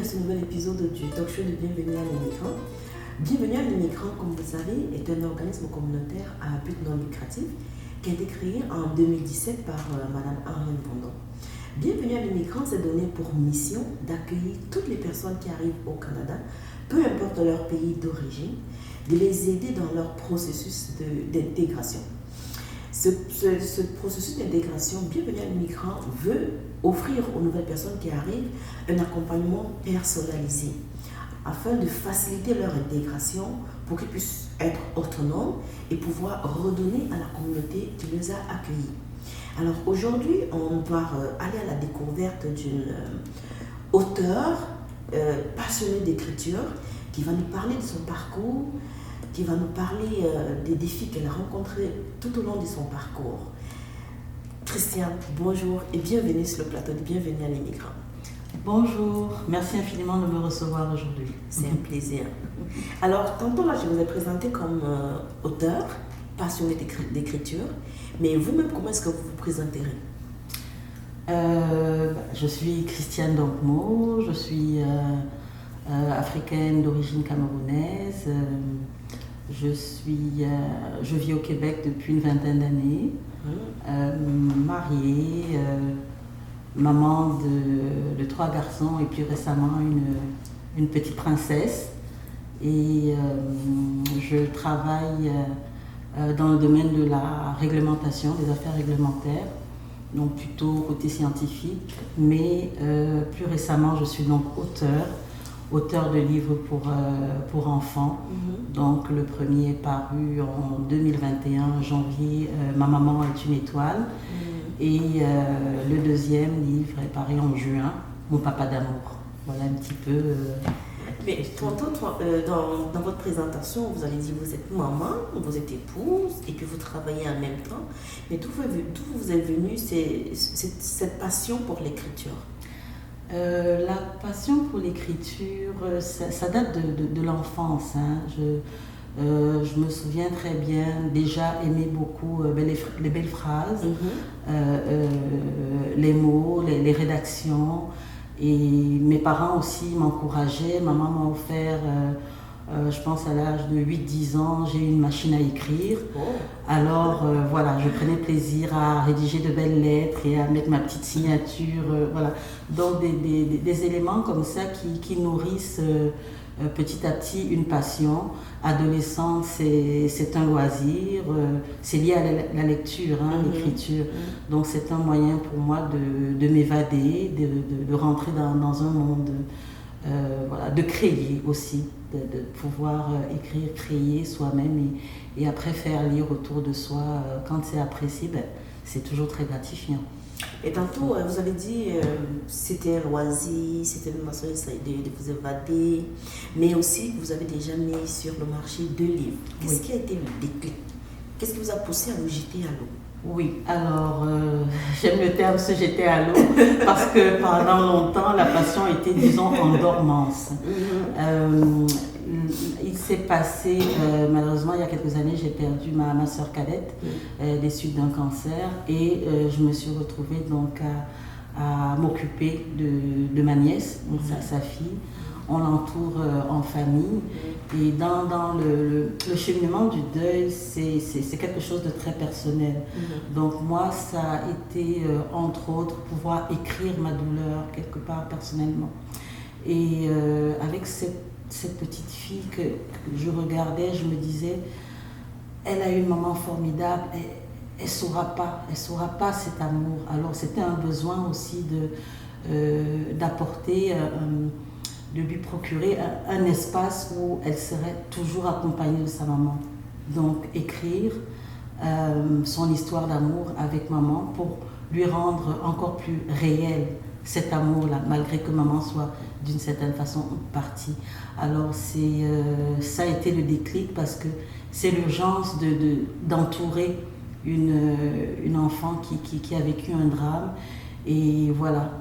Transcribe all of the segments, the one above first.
ce nouvel épisode du talk show de Bienvenue à l'immigrant. Bienvenue à l'immigrant, comme vous savez, est un organisme communautaire à but non lucratif qui a été créé en 2017 par Madame Arlene Bondon. Bienvenue à l'immigrant s'est donné pour mission d'accueillir toutes les personnes qui arrivent au Canada, peu importe leur pays d'origine, de les aider dans leur processus d'intégration. Ce processus d'intégration, Bienvenue à l'immigrant veut offrir aux nouvelles personnes qui arrivent un accompagnement personnalisé afin de faciliter leur intégration pour qu'ils puissent être autonomes et pouvoir redonner à la communauté qui les a accueillis. Alors aujourd'hui, on va aller à la découverte d'une auteure passionnée d'écriture qui va nous parler de son parcours, qui va nous parler des défis qu'elle a rencontrés tout au long de son parcours. Christiane, bonjour et bienvenue sur le plateau de Bienvenue à l'immigrant. Bonjour, merci infiniment de me recevoir aujourd'hui. C'est un plaisir. Alors, tantôt là, je vous ai présenté comme auteur, passionné d'écriture, mais vous-même, comment est-ce que vous vous présenterez? Je suis Christiane Donkmo, je suis africaine d'origine camerounaise. Je vis au Québec depuis une vingtaine d'années, mariée, maman de 3 garçons et plus récemment une petite princesse. Et je travaille dans le domaine de la réglementation, des affaires réglementaires, donc plutôt côté scientifique, mais plus récemment je suis donc auteur de livres pour enfants. Donc le premier est paru en 2021, janvier, Ma maman est une étoile. Et le deuxième livre est paru en juin, Mon papa d'amour. Voilà un petit peu. Mais tantôt, dans votre présentation, vous avez dit que vous êtes maman, vous êtes épouse, et puis vous travaillez en même temps. Mais d'où vous est venue cette passion pour l'écriture? La passion pour l'écriture, ça date de l'enfance. Hein. Je me souviens très bien déjà aimer beaucoup les belles phrases, les mots, les rédactions. Et mes parents aussi m'encourageaient. Maman m'a offert, je pense à l'âge de 8-10 ans, j'ai eu une machine à écrire. Alors voilà, je prenais plaisir à rédiger de belles lettres et à mettre ma petite signature. Voilà. Donc des éléments comme ça qui nourrissent petit à petit une passion. Adolescente, c'est un loisir, c'est lié à la lecture, l'écriture. Donc c'est un moyen pour moi de m'évader, de rentrer dans un monde, voilà, de créer aussi, de pouvoir écrire, créer soi-même et après faire lire autour de soi. Quand c'est apprécié, c'est toujours très gratifiant. Et tantôt, vous avez dit c'était un loisir, c'était une façon de vous évader, mais aussi vous avez déjà mis sur le marché 2 livres. Qu'est-ce qui a été le déclic? Qu'est-ce qui vous a poussé à vous jeter à l'eau? Oui, alors j'aime le terme se jeter à l'eau parce que pendant longtemps la passion était, disons, en dormance. Il s'est passé, malheureusement il y a quelques années, j'ai perdu ma soeur cadette des suites d'un cancer et je me suis retrouvée donc à m'occuper de ma nièce, donc sa fille. On l'entoure en famille et dans le cheminement du deuil, c'est quelque chose de très personnel. Donc moi, ça a été, entre autres, pouvoir écrire ma douleur quelque part personnellement. Et avec cette petite fille que je regardais, je me disais, elle a une maman formidable, elle saura pas cet amour. Alors c'était un besoin aussi d'apporter, de lui procurer un espace où elle serait toujours accompagnée de sa maman. Donc écrire son histoire d'amour avec maman pour lui rendre encore plus réel cet amour-là, malgré que maman soit d'une certaine façon partie. Alors ça a été le déclic parce que c'est l'urgence d'entourer une enfant qui a vécu un drame. Et voilà,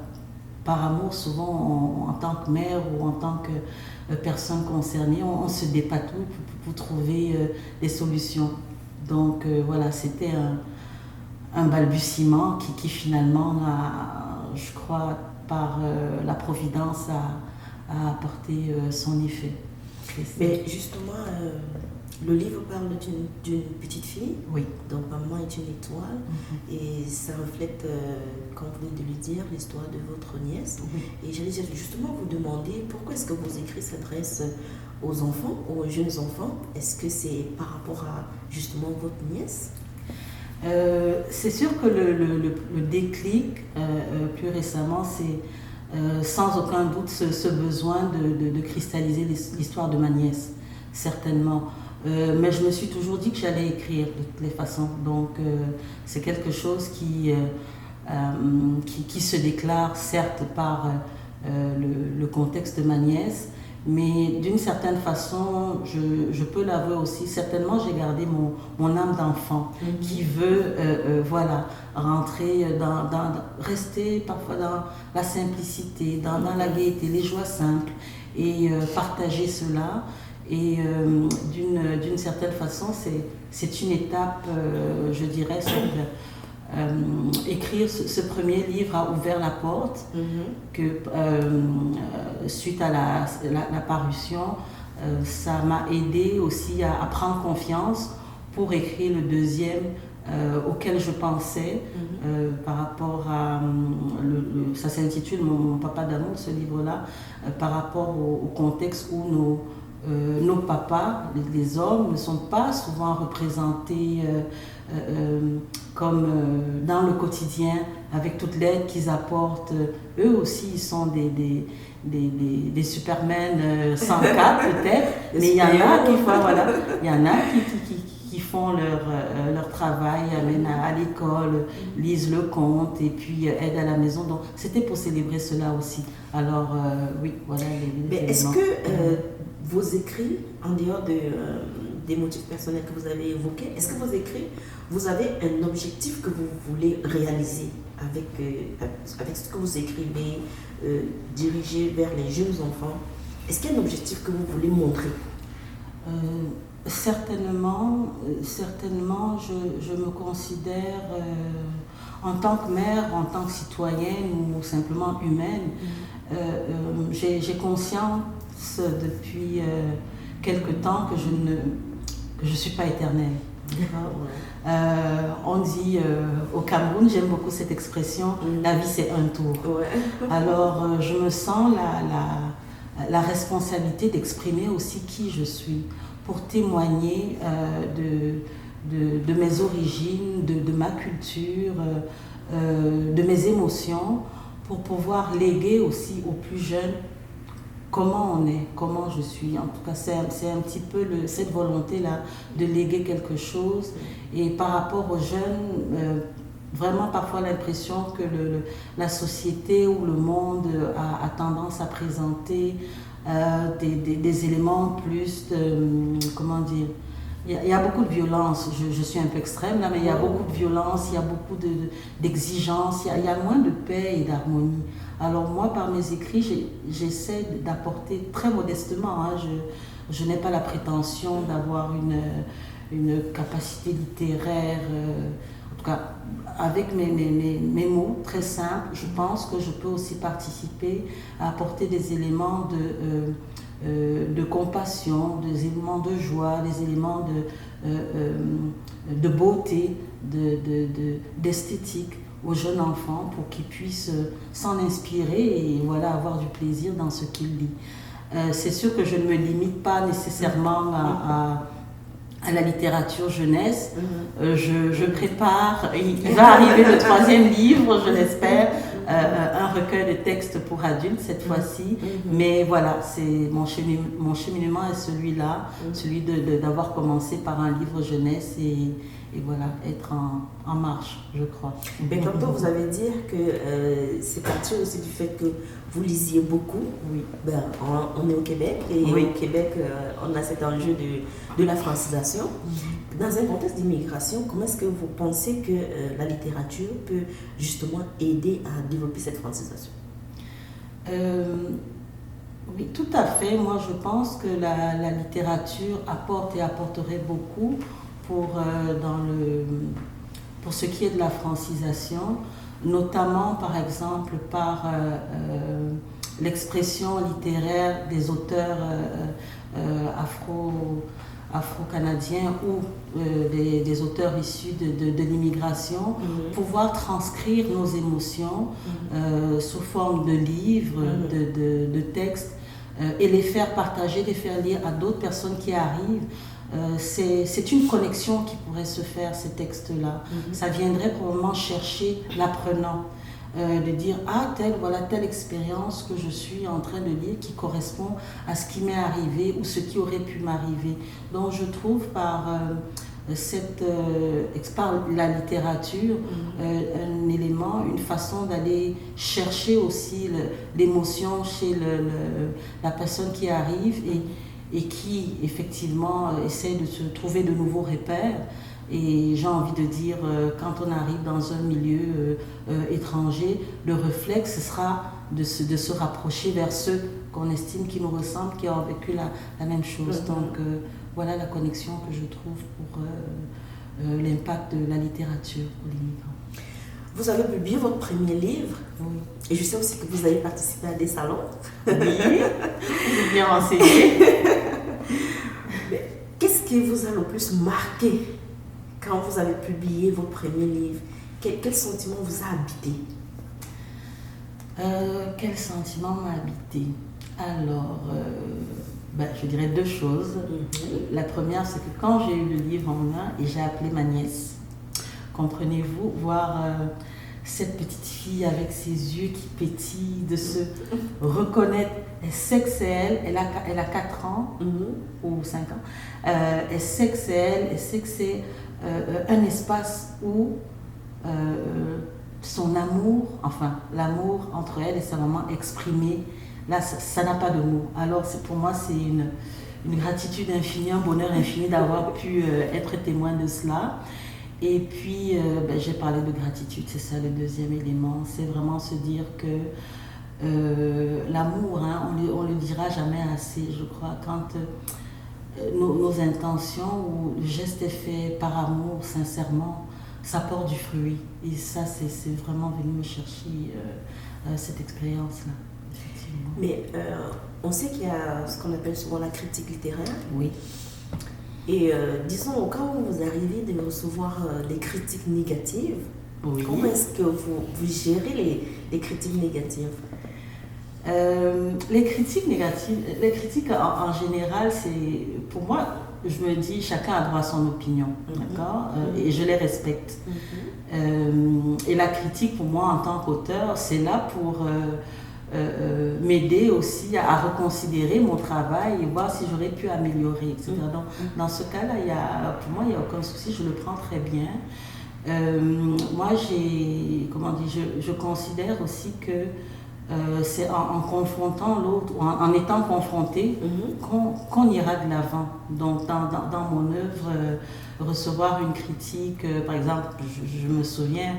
par amour, souvent en tant que mère ou en tant que personne concernée, on se dépatouille pour trouver des solutions. Donc voilà, c'était un balbutiement qui finalement, je crois, par la Providence, à apporter son effet. Mais justement, le livre parle d'une petite fille, oui. Donc maman est une étoile, et ça reflète, comme vous venez de le dire, l'histoire de votre nièce. Et j'allais justement vous demander pourquoi est-ce que vos écrits s'adressent aux enfants, aux jeunes enfants. Est-ce que c'est par rapport à justement votre nièce? C'est sûr que le déclic, plus récemment, c'est sans aucun doute ce besoin de cristalliser l'histoire de ma nièce, certainement. Mais je me suis toujours dit que j'allais écrire de toutes les façons. Donc c'est quelque chose qui se déclare certes par le contexte de ma nièce, mais d'une certaine façon, je peux l'avouer aussi, certainement j'ai gardé mon âme d'enfant qui veut voilà, rentrer rester parfois dans la simplicité, dans la gaieté, les joies simples, et partager cela. Et d'une certaine façon, c'est une étape, je dirais, écrire ce premier livre a ouvert la porte, que suite à la parution, ça m'a aidé aussi à prendre confiance pour écrire le deuxième auquel je pensais par rapport à ça s'intitule Mon papa d'amour, ce livre-là, par rapport au contexte où nos papas, les hommes, ne sont pas souvent représentés comme dans le quotidien, avec toute l'aide qu'ils apportent. Eux aussi, ils sont des supermen sans cap peut-être, mais il y en a qui font, voilà, il y en a qui font leur travail, amènent à l'école, lisent le conte et puis aident à la maison. Donc c'était pour célébrer cela aussi. Alors oui, voilà les mais est-ce que vos écrits, en dehors des motifs personnels que vous avez évoqués, est-ce que vos écrits, vous avez un objectif que vous voulez réaliser avec ce que vous écrivez, dirigé vers les jeunes enfants? Est-ce qu'il y a un objectif que vous voulez montrer? Certainement, je me considère en tant que mère, en tant que citoyenne ou simplement humaine. J'ai conscience depuis quelque temps que je ne suis pas éternelle. On dit au Cameroun, j'aime beaucoup cette expression, la vie c'est un tour. Alors je me sens la responsabilité d'exprimer aussi qui je suis, pour témoigner de mes origines, de ma culture, de mes émotions, pour pouvoir léguer aussi aux plus jeunes comment on est, comment je suis. En tout cas, c'est un petit peu cette volonté-là de léguer quelque chose. Et par rapport aux jeunes, vraiment parfois l'impression que la société ou le monde a tendance à présenter des éléments plus de, comment dire, il y a beaucoup de violence, je suis un peu extrême là, mais il y a beaucoup de violence, il y a beaucoup d'exigences, il y a moins de paix et d'harmonie. Alors moi, par mes écrits, j'essaie d'apporter très modestement, hein, je n'ai pas la prétention d'avoir une capacité littéraire, en tout cas avec mes mots très simples, je pense que je peux aussi participer à apporter des éléments de compassion, des éléments de joie, des éléments de beauté, d'esthétique aux jeunes enfants pour qu'ils puissent s'en inspirer et voilà, avoir du plaisir dans ce qu'ils lisent. C'est sûr que je ne me limite pas nécessairement à la littérature jeunesse. Je prépare, il va arriver le 3e livre, je l'espère, un recueil de textes pour adultes cette fois-ci. Mais voilà, mon cheminement est celui-là, celui d'avoir commencé par un livre jeunesse et voilà, être en marche, je crois. Mais tantôt, vous avez dit que c'est parti aussi du fait que vous lisiez beaucoup. Oui. Ben, on est au Québec et au Québec, on a cet enjeu de la francisation. Dans un contexte d'immigration, comment est-ce que vous pensez que la littérature peut justement aider à développer cette francisation? Oui, tout à fait. Moi, je pense que la littérature apporte et apporterait beaucoup pour ce qui est de la francisation, notamment par exemple par l'expression littéraire des auteurs afro-canadiens ou des auteurs issus de l'immigration, pouvoir transcrire nos émotions sous forme de livres, de textes, et les faire partager, les faire lire à d'autres personnes qui arrivent. C'est une connexion qui pourrait se faire, ces textes-là. Ça viendrait probablement chercher l'apprenant, de dire ah voilà telle expérience que je suis en train de lire qui correspond à ce qui m'est arrivé ou ce qui aurait pu m'arriver. Donc je trouve par la littérature un élément, une façon d'aller chercher aussi l'émotion chez la personne qui arrive et qui effectivement essaie de se trouver de nouveaux repères. Et j'ai envie de dire, quand on arrive dans un milieu étranger, le réflexe ce sera de se rapprocher vers ceux qu'on estime qui nous ressemblent, qui ont vécu la même chose. Donc voilà la connexion que je trouve pour l'impact de la littérature pour les migrants. Vous avez publié votre premier livre. Oui. Et je sais aussi que vous avez participé à des salons. Oui, j'ai bien renseigné. Mais qu'est-ce qui vous a le plus marqué quand vous avez publié votre premier livre? Quel sentiment vous a habité? Quel sentiment m'a habité? Alors, je dirais deux choses. La première, c'est que quand j'ai eu le livre en main et j'ai appelé ma nièce, comprenez-vous, voir cette petite fille avec ses yeux qui pétillent, de se reconnaître, elle sait que c'est elle a 4 ans ou 5 ans, elle sait que c'est elle sait que c'est un espace où son amour, l'amour entre elle et sa maman exprimé, là ça n'a pas de mots. Alors pour moi c'est une gratitude infinie, un bonheur infini d'avoir pu être témoin de cela. Et puis j'ai parlé de gratitude, c'est ça le deuxième élément, c'est vraiment se dire que l'amour, on le dira jamais assez, je crois, quand nos intentions ou le geste est fait par amour, sincèrement, ça porte du fruit. Et ça, c'est vraiment venu me chercher cette expérience-là. Mais on sait qu'il y a ce qu'on appelle souvent la critique littéraire. Oui. Et disons, au cas où vous arrivez de recevoir des critiques négatives, oui. Comment est-ce que vous gérez les critiques négatives? Les critiques négatives, les critiques en général, c'est, pour moi, je me dis, chacun a droit à son opinion, d'accord, et je les respecte. Et la critique, pour moi, en tant qu'auteur, c'est là pour m'aider aussi à reconsidérer mon travail et voir si j'aurais pu améliorer, etc. Donc, dans ce cas-là, pour moi, il n'y a aucun souci, je le prends très bien. Moi, je considère aussi que c'est en confrontant l'autre, en étant confronté, qu'on ira de l'avant. Donc, dans mon œuvre, recevoir une critique, par exemple, je me souviens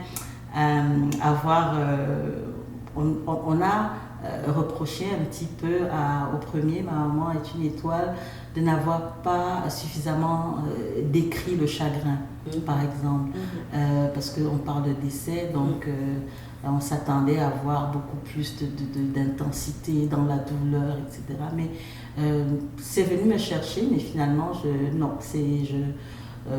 on a reproché un petit peu au premier, Ma maman est une étoile, de n'avoir pas suffisamment décrit le chagrin, par exemple, parce qu'on parle de décès, donc on s'attendait à voir beaucoup plus d'intensité dans la douleur, etc. Mais c'est venu me chercher, mais finalement,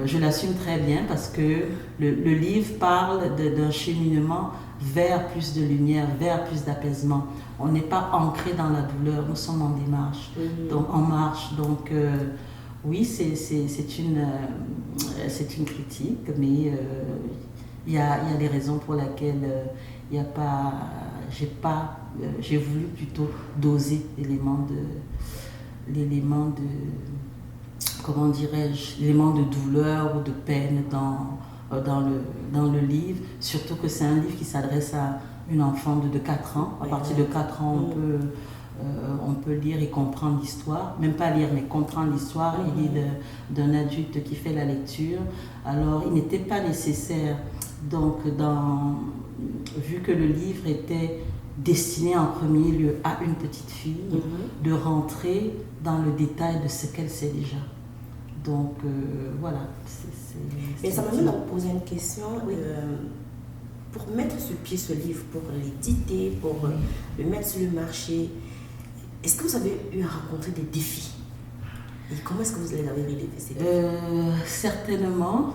je l'assume très bien parce que le livre parle d'un cheminement vers plus de lumière, vers plus d'apaisement. On n'est pas ancré dans la douleur, nous sommes en démarche, donc en marche. Donc oui, c'est une critique, mais il y a des raisons pour lesquelles j'ai voulu plutôt doser l'élément de comment dirais-je, l'élément de douleur ou de peine dans le livre, surtout que c'est un livre qui s'adresse à une enfant de 4 ans. À partir de 4 ans, on peut lire et comprendre l'histoire, même pas lire, mais comprendre l'histoire. Il est d'un adulte qui fait la lecture. Alors, il n'était pas nécessaire, donc, vu que le livre était destiné en premier lieu à une petite fille, de rentrer dans le détail de ce qu'elle sait déjà. Donc, voilà. Mais ça m'amène à vous poser une question. pour mettre sur pied ce livre, pour l'éditer, pour le mettre sur le marché, est-ce que vous avez eu à rencontrer des défis? Et comment est-ce que vous les avez relevés ces défis? Certainement,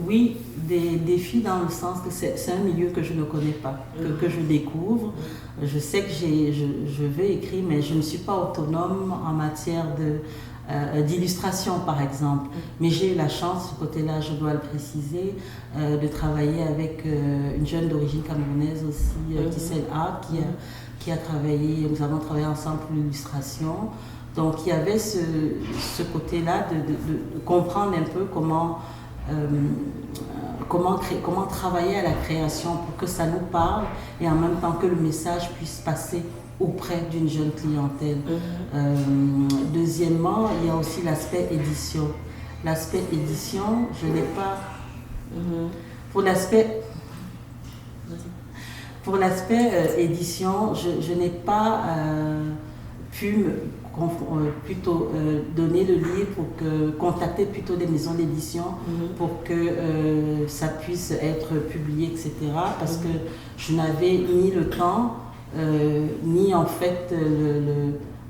oui, des défis dans le sens que c'est un milieu que je ne connais pas, que je découvre. Je sais que je veux écrire, mais je ne suis pas autonome en matière d'illustration, par exemple. Mais j'ai eu la chance, ce côté-là, je dois le préciser, de travailler avec une jeune d'origine camerounaise aussi, Tissel A, qui a travaillé, nous avons travaillé ensemble pour l'illustration. Donc il y avait ce côté-là de comprendre un peu comment travailler à la création pour que ça nous parle et en même temps que le message puisse passer auprès d'une jeune clientèle. Deuxièmement, il y a aussi l'aspect édition. L'aspect édition, je n'ai pas... Pour l'aspect édition, je n'ai pas pu donner le livre contacter plutôt des maisons d'édition pour que ça puisse être publié, etc. Parce que je n'avais ni le temps, ni en fait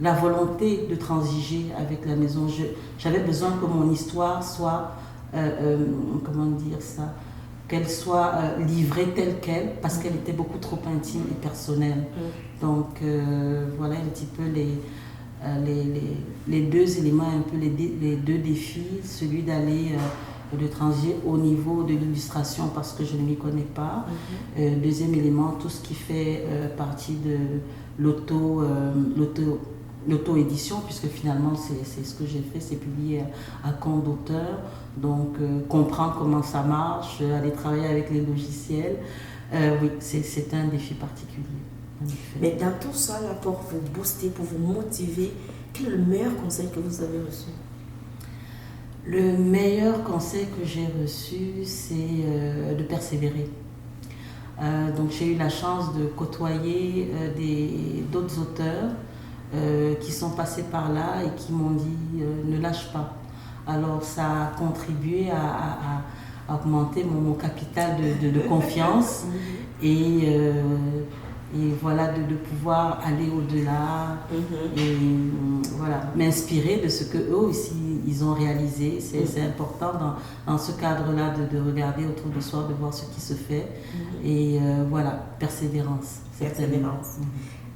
la volonté de transiger avec la maison. J'avais besoin que mon histoire soit, comment dire ça, qu'elle soit livrée telle qu'elle, parce qu'elle était beaucoup trop intime et personnelle. Donc voilà un petit peu les deux éléments, un peu les deux défis, celui d'aller de transiger au niveau de l'illustration parce que je ne m'y connais pas. Deuxième élément, tout ce qui fait partie de l'auto-édition, puisque finalement c'est ce que j'ai fait, c'est publié à compte d'auteur. Donc comprendre comment ça marche, aller travailler avec les logiciels, oui, c'est un défi particulier. Mais dans tout ça, là, pour vous booster, pour vous motiver, quel est le meilleur conseil que vous avez reçu? Le meilleur conseil que j'ai reçu, c'est de persévérer. Donc j'ai eu la chance de côtoyer d'autres auteurs qui sont passés par là et qui m'ont dit ne lâche pas. Alors ça a contribué à augmenter mon capital de confiance et voilà, de pouvoir aller au-delà et voilà, m'inspirer de ce qu'eux aussi ils ont réalisé. C'est important dans ce cadre-là de regarder autour de soi, de voir ce qui se fait et voilà, persévérance. Persévérance.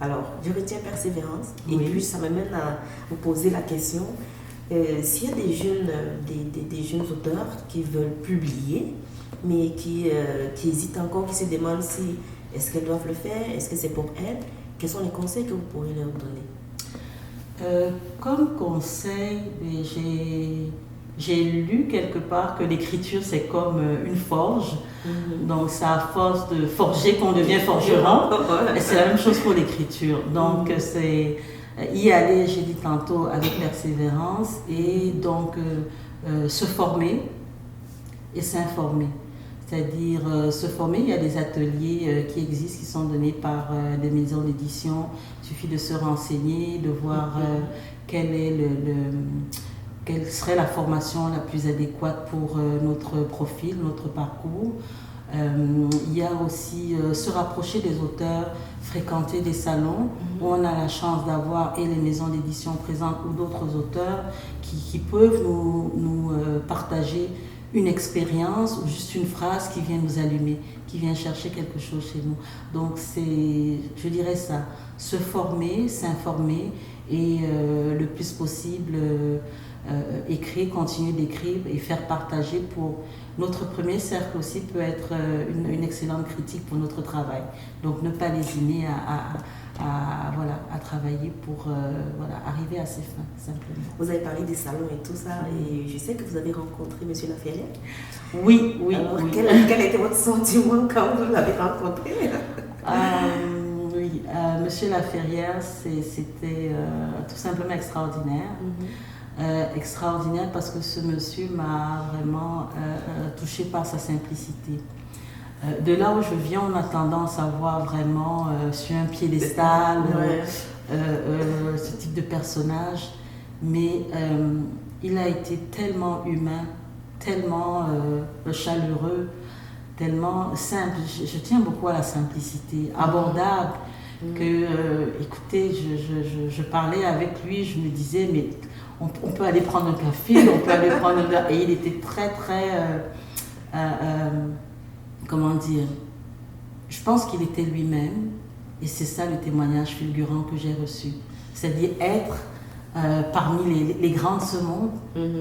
Alors, je retiens persévérance et puis ça m'amène à vous poser la question, s'il y a des jeunes auteurs qui veulent publier mais qui hésitent encore, qui se demandent si est-ce qu'elles doivent le faire, est-ce que c'est pour elles, quels sont les conseils que vous pourriez leur donner? Comme conseil, j'ai lu quelque part que l'écriture c'est comme une forge, donc c'est à force de forger qu'on devient forgeron, et c'est la même chose pour l'écriture. Donc c'est y aller, j'ai dit tantôt, avec persévérance et donc se former et s'informer. C'est-à-dire se former, il y a des ateliers qui existent, qui sont donnés par des maisons d'édition. Il suffit de se renseigner, de voir quelle serait la formation la plus adéquate pour notre profil, notre parcours. Il y a aussi se rapprocher des auteurs, fréquenter des salons où on a la chance d'avoir et les maisons d'édition présentes ou d'autres auteurs qui peuvent nous partager une expérience ou juste une phrase qui vient nous allumer, qui vient chercher quelque chose chez nous. Donc je dirais ça, se former, s'informer et le plus possible écrire, continuer d'écrire et faire partager pour notre premier cercle aussi peut être une excellente critique pour notre travail. Donc ne pas lésiner à travailler pour arriver à ses fins, simplement. Vous avez parlé des salons et tout ça, et je sais que vous avez rencontré M. Laferrière. Oui. Alors, quel était votre sentiment quand vous l'avez rencontré? Monsieur Laferrière, c'était tout simplement extraordinaire. Extraordinaire parce que ce monsieur m'a vraiment touchée par sa simplicité. De là où je viens, on a tendance à voir vraiment sur un piédestal ce type de personnage, mais il a été tellement humain, tellement chaleureux, tellement simple. Je tiens beaucoup à la simplicité, abordable. Écoutez, je parlais avec lui, je me disais, mais on peut aller prendre un café, on peut aller prendre un verre. Et il était très, très, comment dire, je pense qu'il était lui-même. Et c'est ça le témoignage fulgurant que j'ai reçu. C'est-à-dire être parmi les grands de ce monde,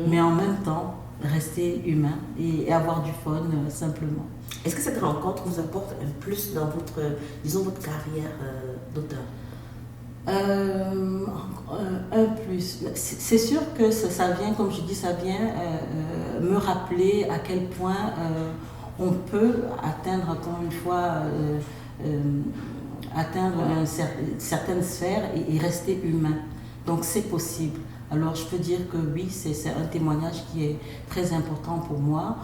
mais en même temps rester humain et avoir du fun simplement. Est-ce que cette rencontre vous apporte un plus dans votre, disons, votre carrière d'auteur? Un plus. C'est sûr que ça vient, comme je dis, ça vient me rappeler à quel point on peut atteindre, encore une fois, atteindre une certaine sphère et rester humain. Donc c'est possible. Alors je peux dire que oui, c'est un témoignage qui est très important pour moi.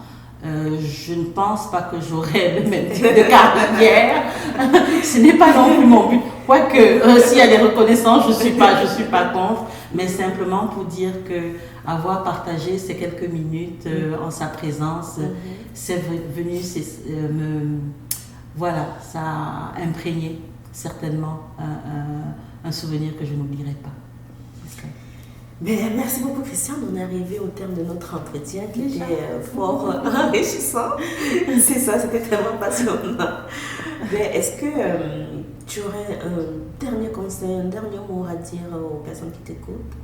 Je ne pense pas que j'aurai le même type de carrière. Ce n'est pas non plus mon but. Quoique, s'il y a des reconnaissances, je suis pas contre. Mais simplement pour dire que avoir partagé ces quelques minutes en sa présence, c'est venu voilà, ça a imprégné certainement un souvenir que je n'oublierai pas. Mais merci beaucoup Christiane, on est arrivé au terme de notre entretien qui était fort enrichissant. C'est ça, c'était tellement passionnant. Mais est-ce que tu aurais un dernier conseil, un dernier mot à dire aux personnes qui t'écoutent?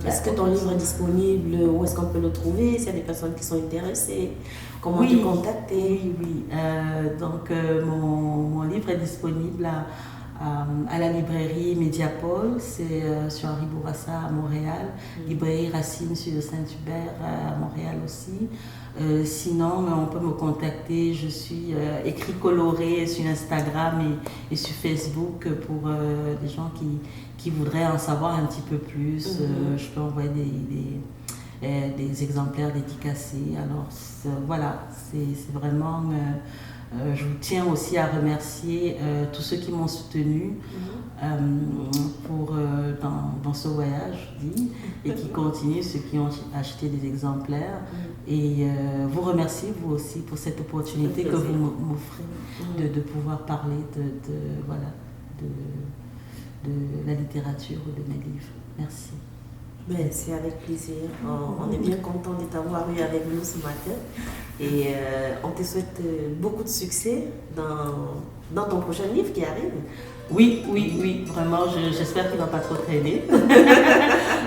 Est-ce que ton livre est disponible? Où est-ce qu'on peut le trouver? S'il y a des personnes qui sont intéressées, comment te contacter? Oui. Donc mon livre est disponible à la librairie Mediapol, c'est sur Henri Bourassa à Montréal, librairie Racine sur Saint-Hubert à Montréal aussi. Sinon, on peut me contacter, je suis écrit coloré sur Instagram et sur Facebook pour des gens qui voudraient en savoir un petit peu plus. Je peux envoyer des exemplaires dédicacés. Alors voilà, c'est vraiment... je vous tiens aussi à remercier tous ceux qui m'ont soutenu dans ce voyage, je dis, et qui continuent, ceux qui ont acheté des exemplaires. Et vous remercier vous aussi pour cette opportunité que vous m'offrez de pouvoir parler de la littérature ou de mes livres. Merci. Ben, c'est avec plaisir. On est bien content de t'avoir eu avec nous ce matin. Et on te souhaite beaucoup de succès dans ton prochain livre qui arrive. Oui, vraiment, j'espère qu'il ne va pas trop traîner.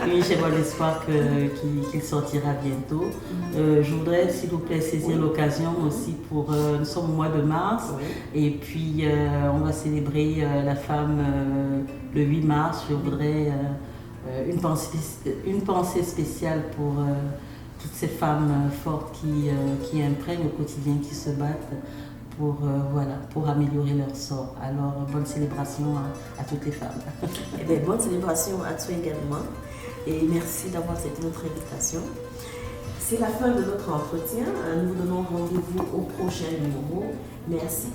Oui, j'ai bon espoir qu'il sortira bientôt. Je voudrais, s'il vous plaît, saisir l'occasion aussi pour... nous sommes au mois de mars et puis on va célébrer la femme le 8 mars. Je voudrais une pensée spéciale pour toutes ces femmes fortes qui imprègnent au quotidien, qui se battent pour améliorer leur sort. Alors, bonne célébration à toutes les femmes. Eh bien, bonne célébration à toi également. Et merci d'avoir accepté notre invitation. C'est la fin de notre entretien. Nous vous donnons rendez-vous au prochain numéro. Merci.